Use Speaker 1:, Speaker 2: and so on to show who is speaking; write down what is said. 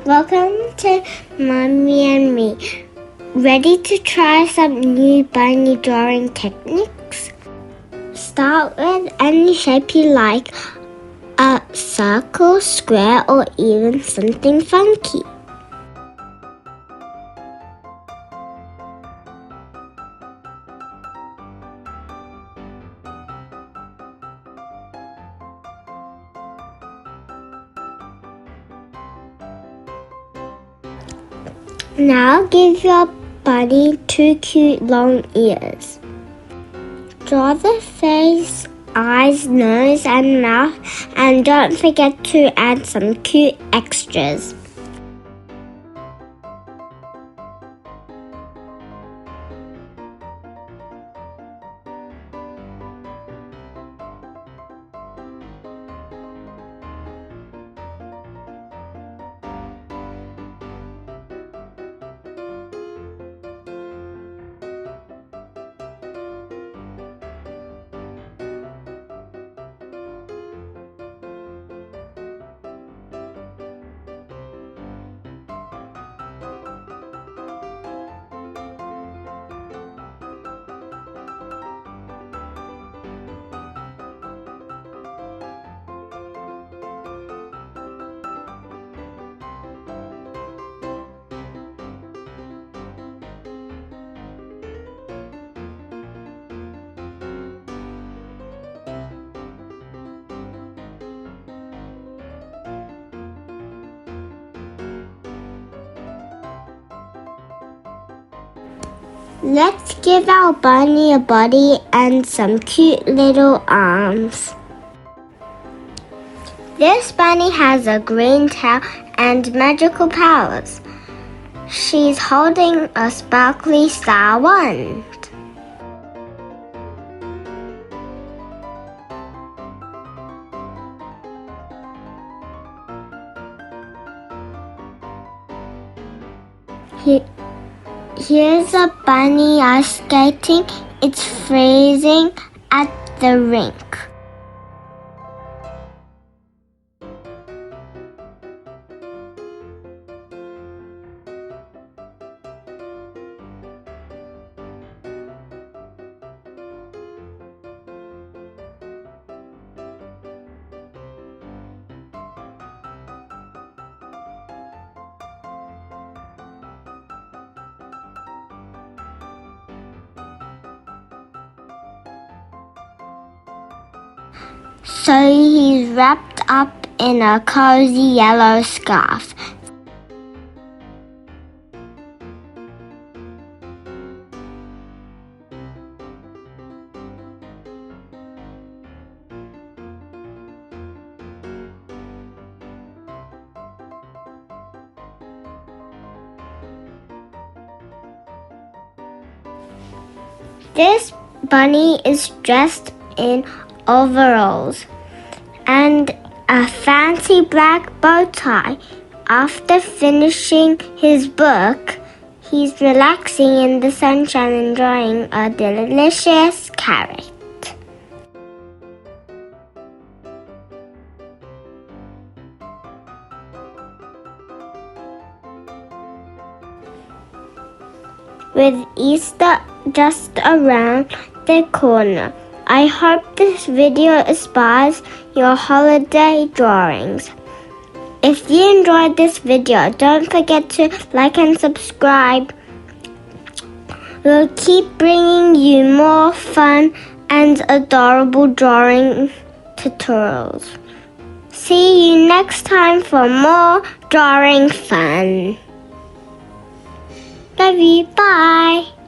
Speaker 1: Welcome to Mommy and Me. Ready to try some new bunny drawing techniques? Start with any shape you like, a circle, square, or even something funky. Now give your bunny 2 cute long ears. Draw the face, eyes, nose, and mouth, and don't forget to add some cute extras. Let's give our bunny a body and some cute little arms. This bunny has a green tail and magical powers. She's holding a sparkly star wand. Here's a bunny ice skating. It's freezing at the rink. So he's wrapped up in a cozy yellow scarf. This bunny is dressed in overalls and a fancy black bow tie. After finishing his book, he's relaxing in the sunshine, enjoying a delicious carrot. With Easter just around the corner, I hope this video inspires your holiday drawings. If you enjoyed this video, don't forget to like and subscribe. We'll keep bringing you more fun and adorable drawing tutorials. See you next time for more drawing fun. Love you. Bye.